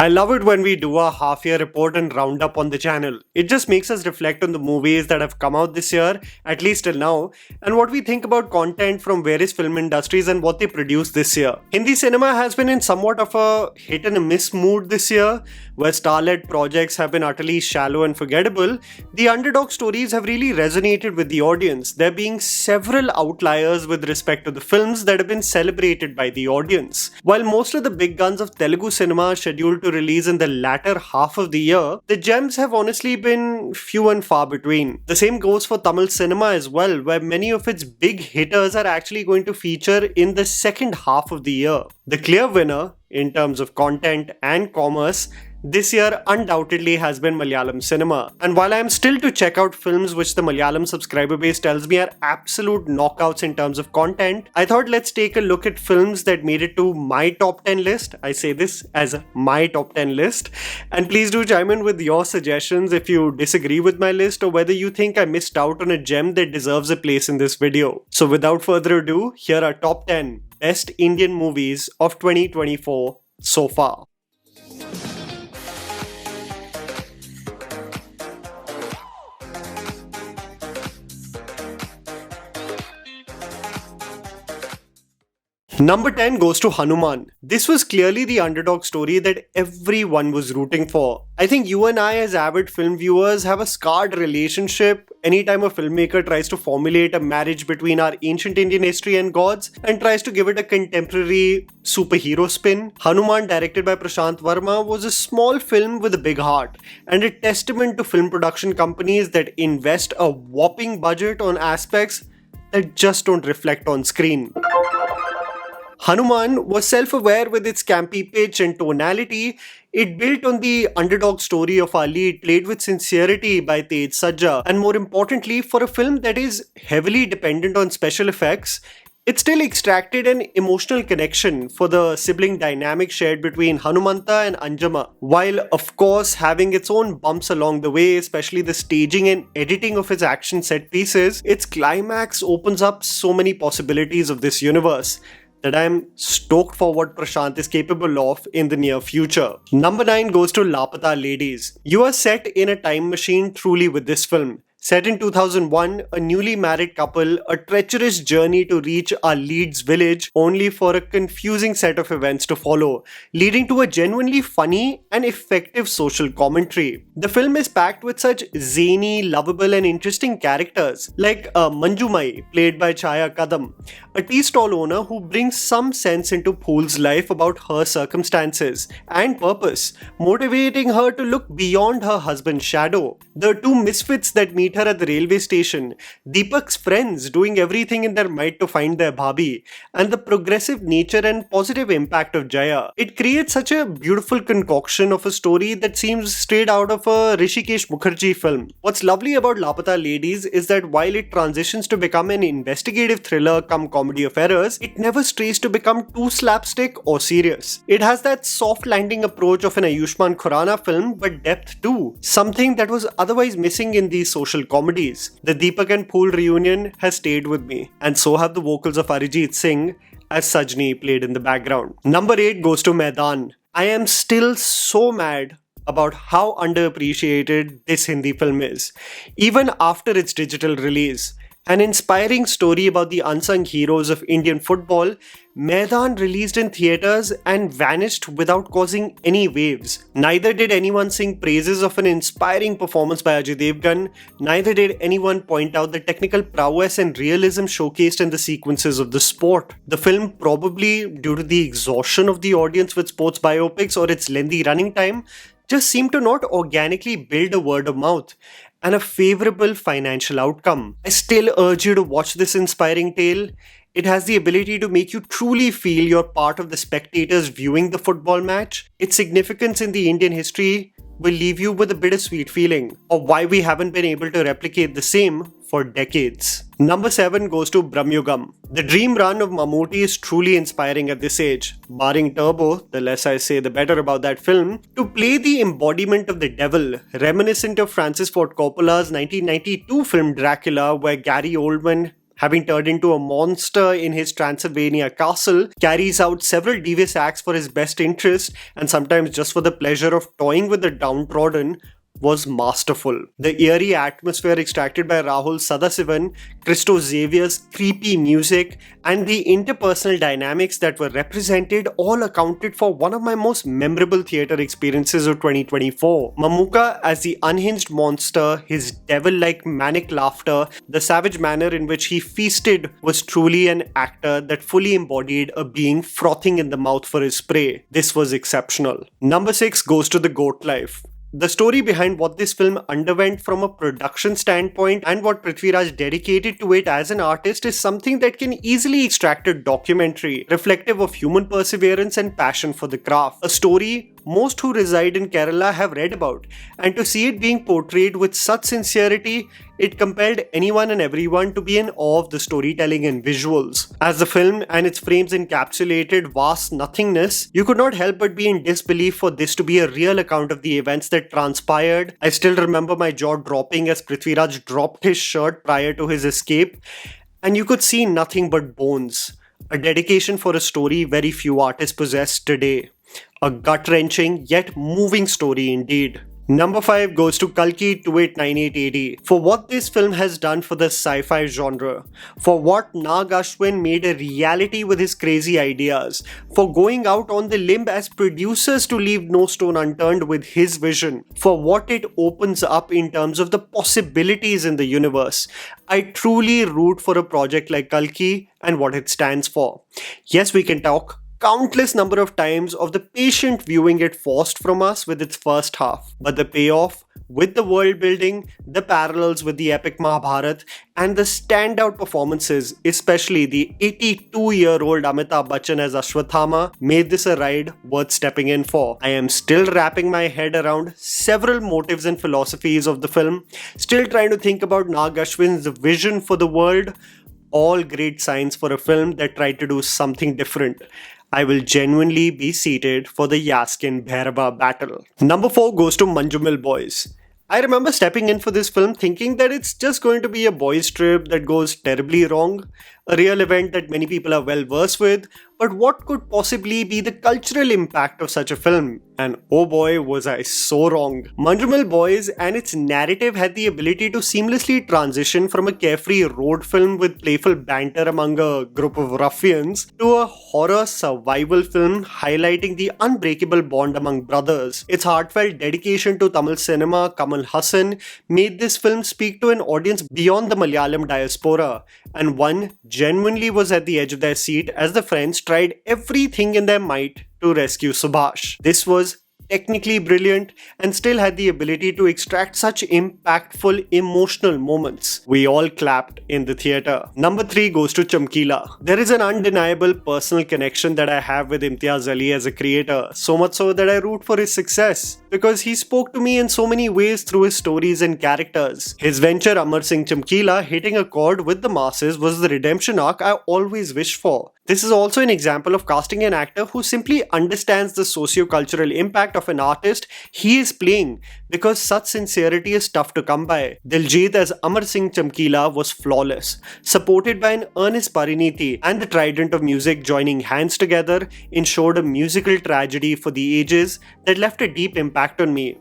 I love it when we do a half-year report and roundup on the channel. It just makes us reflect on the movies that have come out this year, at least till now, and what we think about content from various film industries and what they produced this year. Hindi cinema has been in somewhat of a hit and a miss mood this year, where star-led projects have been utterly shallow and forgettable. The underdog stories have really resonated with the audience, there being several outliers with respect to the films that have been celebrated by the audience. While most of the big guns of Telugu cinema are scheduled to release in the latter half of the year, the gems have honestly been few and far between. The same goes for Tamil cinema as well, where many of its big hitters are actually going to feature in the second half of the year. The clear winner, in terms of content and commerce, this year undoubtedly has been Malayalam cinema. And while I am still to check out films which the Malayalam subscriber base tells me are absolute knockouts in terms of content, I thought let's take a look at films that made it to my top 10 list. I say this as my top 10 list. And please do chime in with your suggestions if you disagree with my list or whether you think I missed out on a gem that deserves a place in this video. So without further ado, here are top 10 best Indian movies of 2024 so far. Number 10 goes to Hanuman. This was clearly the underdog story that everyone was rooting for. I think you and I as avid film viewers have a scarred relationship anytime a filmmaker tries to formulate a marriage between our ancient Indian history and gods and tries to give it a contemporary superhero spin. Hanuman, directed by Prashanth Varma, was a small film with a big heart and a testament to film production companies that invest a whopping budget on aspects that just don't reflect on screen. Hanuman was self-aware with its campy pitch and tonality. It built on the underdog story of our lead, played with sincerity by Tej Sajja, and more importantly, for a film that is heavily dependent on special effects, it still extracted an emotional connection for the sibling dynamic shared between Hanumanta and Anjama, while of course having its own bumps along the way, especially the staging and editing of its action set pieces. Its climax opens up so many possibilities of this universe that I am stoked for what Prashanth is capable of in the near future. Number 9 goes to Laapata Ladies. You are set in a time machine truly with this film. Set in 2001, a newly married couple, a treacherous journey to reach our lead's village, only for a confusing set of events to follow, leading to a genuinely funny and effective social commentary. The film is packed with such zany, lovable and interesting characters, like Manjumai, played by Chaya Kadam, a tea stall owner who brings some sense into Phool's life about her circumstances and purpose, motivating her to look beyond her husband's shadow. The two misfits that meet her at the railway station, Deepak's friends doing everything in their might to find their bhabhi, and the progressive nature and positive impact of Jaya. It creates such a beautiful concoction of a story that seems straight out of a Rishikesh Mukherjee film. What's lovely about Laapata Ladies is that while it transitions to become an investigative thriller cum comedy of errors, it never strays to become too slapstick or serious. It has that soft landing approach of an Ayushmann Khurrana film, but depth too, something that was otherwise missing in these social comedies. The Deepak and Phool reunion has stayed with me, and so have the vocals of Arijit Singh as Sajni played in the background. Number 8 goes to Medan. I am still so mad about how underappreciated this Hindi film is, even after its digital release. An inspiring story about the unsung heroes of Indian football, Medan released in theatres and vanished without causing any waves. Neither did anyone sing praises of an inspiring performance by Ajay Devgan, neither did anyone point out the technical prowess and realism showcased in the sequences of the sport. The film, probably due to the exhaustion of the audience with sports biopics or its lengthy running time, just seemed to not organically build a word of mouth and a favourable financial outcome. I still urge you to watch this inspiring tale. It has the ability to make you truly feel you're part of the spectators viewing the football match. Its significance in the Indian history will leave you with a bittersweet feeling of why we haven't been able to replicate the same for decades. Number 7 goes to Brahmayugam. The dream run of Mamuti is truly inspiring at this age. Barring Turbo, the less I say the better about that film, to play the embodiment of the devil, reminiscent of Francis Ford Coppola's 1992 film Dracula, where Gary Oldman having turned into a monster in his Transylvania castle, carries out several devious acts for his best interest and sometimes just for the pleasure of toying with the downtrodden, was masterful. The eerie atmosphere extracted by Rahul Sadasivan, Christo Xavier's creepy music, and the interpersonal dynamics that were represented all accounted for one of my most memorable theatre experiences of 2024. Mamuka as the unhinged monster, his devil-like manic laughter, the savage manner in which he feasted was truly an actor that fully embodied a being frothing in the mouth for his prey. This was exceptional. Number 6 goes to The Goat Life. The story behind what this film underwent from a production standpoint and what Prithviraj dedicated to it as an artist is something that can easily extract a documentary reflective of human perseverance and passion for the craft. A story most who reside in Kerala have read about, and to see it being portrayed with such sincerity, it compelled anyone and everyone to be in awe of the storytelling and visuals. As the film and its frames encapsulated vast nothingness, you could not help but be in disbelief for this to be a real account of the events that transpired. I still remember my jaw dropping as Prithviraj dropped his shirt prior to his escape, and you could see nothing but bones. A dedication for a story very few artists possess today. A gut-wrenching yet moving story indeed. Number 5 goes to Kalki 2898 AD for what this film has done for the sci-fi genre, for what Nag Ashwin made a reality with his crazy ideas, for going out on the limb as producers to leave no stone unturned with his vision, for what it opens up in terms of the possibilities in the universe. I truly root for a project like Kalki and what it stands for. Yes, we can talk countless number of times of the patient viewing it forced from us with its first half, but the payoff with the world building, the parallels with the epic Mahabharata, and the standout performances, especially the 82-year-old Amitabh Bachchan as Ashwathama, made this a ride worth stepping in for. I am still wrapping my head around several motives and philosophies of the film, still trying to think about Nag Ashwin's vision for the world. All great signs for a film that tried to do something different. I will genuinely be seated for the Yaskin Bhairava battle. Number 4 goes to Manjumil Boys. I remember stepping in for this film thinking that it's just going to be a boys' trip that goes terribly wrong, a real event that many people are well versed with, but what could possibly be the cultural impact of such a film? And oh boy, was I so wrong. Manjumil Boys and its narrative had the ability to seamlessly transition from a carefree road film with playful banter among a group of ruffians to a horror survival film highlighting the unbreakable bond among brothers. Its heartfelt dedication to Tamil cinema, Kamal Hassan, made this film speak to an audience beyond the Malayalam diaspora, and one genuinely was at the edge of their seat as the friends tried everything in their might to rescue Subhash. This was technically brilliant and still had the ability to extract such impactful emotional moments. We all clapped in the theatre. Number 3 goes to Chamkila. There is an undeniable personal connection that I have with Imtiaz Ali as a creator, so much so that I root for his success, because he spoke to me in so many ways through his stories and characters. His venture Amar Singh Chamkila hitting a chord with the masses was the redemption arc I always wished for. This is also an example of casting an actor who simply understands the socio-cultural impact of an artist he is playing, because such sincerity is tough to come by. Diljit as Amar Singh Chamkila was flawless, supported by an earnest Pariniti and the trident of music joining hands together ensured a musical tragedy for the ages that left a deep impact on me.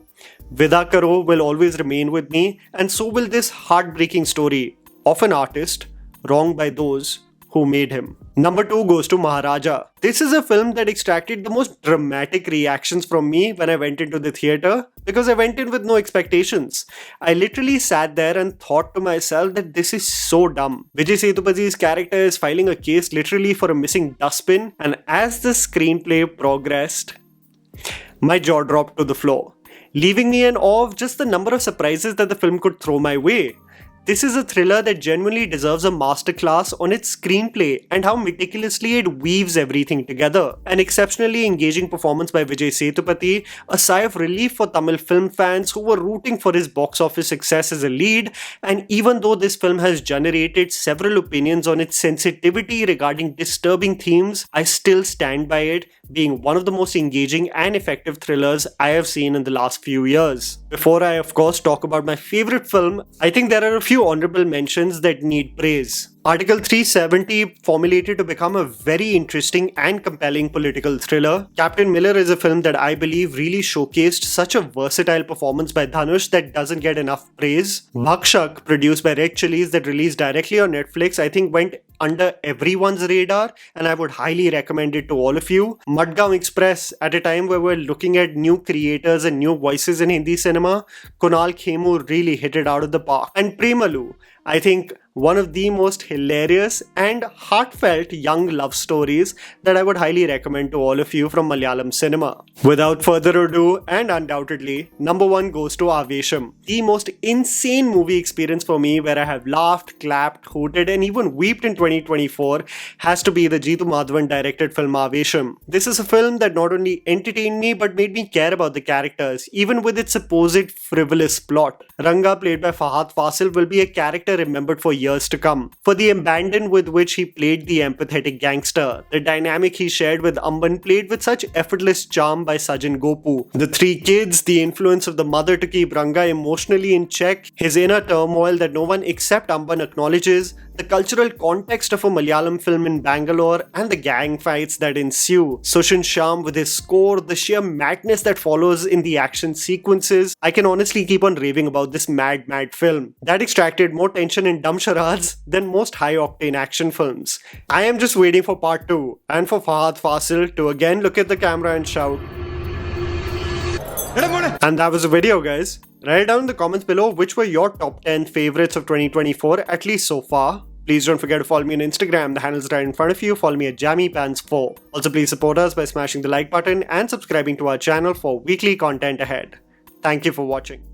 Vida Karo will always remain with me, and so will this heartbreaking story of an artist wronged by those who made him. Number 2 goes to Maharaja. This is a film that extracted the most dramatic reactions from me when I went into the theatre, because I went in with no expectations. I literally sat there and thought to myself that this is so dumb. Vijay Sethupathe's character is filing a case literally for a missing dustbin, and as the screenplay progressed, my jaw dropped to the floor, leaving me in awe of just the number of surprises that the film could throw my way. This is a thriller that genuinely deserves a masterclass on its screenplay and how meticulously it weaves everything together. An exceptionally engaging performance by Vijay Sethupathi, a sigh of relief for Tamil film fans who were rooting for his box office success as a lead, and even though this film has generated several opinions on its sensitivity regarding disturbing themes, I still stand by it being one of the most engaging and effective thrillers I have seen in the last few years. Before I of course talk about my favorite film, I think there are a few honorable mentions that need praise. Article 370 formulated to become a very interesting and compelling political thriller. Captain Miller is a film that I believe really showcased such a versatile performance by Dhanush that doesn't get enough praise. Bhakshak, produced by Red Chillies, that released directly on Netflix, I think went under everyone's radar, and I would highly recommend it to all of you. Madgaon Express, at a time where we're looking at new creators and new voices in Hindi cinema, Kunal Khemu really hit it out of the park. And Premalu, I think one of the most hilarious and heartfelt young love stories that I would highly recommend to all of you from Malayalam cinema. Without further ado, and undoubtedly, number one goes to Aavesham, the most insane movie experience for me where I have laughed, clapped, hooted and even weeped in 2024 has to be the Jeetu Madhavan directed film Aavesham. This is a film that not only entertained me but made me care about the characters, even with its supposed frivolous plot. Ranga, played by Fahadh Faasil, will be a character remembered for years to come. For the abandon with which he played the empathetic gangster, the dynamic he shared with Amban, played with such effortless charm by Sajan Gopu, the three kids, the influence of the mother to keep Ranga emotionally in check, his inner turmoil that no one except Amban acknowledges, the cultural context of a Malayalam film in Bangalore, and the gang fights that ensue. Sushin Shyam with his score, the sheer madness that follows in the action sequences. I can honestly keep on raving about this mad film that extracted more tension in dumb charades than most high-octane action films. I am just waiting for part 2 and for Fahadh Faasil to again look at the camera and shout. And that was the video, guys. Write down in the comments below which were your top 10 favorites of 2024, at least so far. Please don't forget to follow me on Instagram, the handle's right in front of you. Follow me at JammyPants4. Also, please support us by smashing the like button and subscribing to our channel for weekly content ahead. Thank you for watching.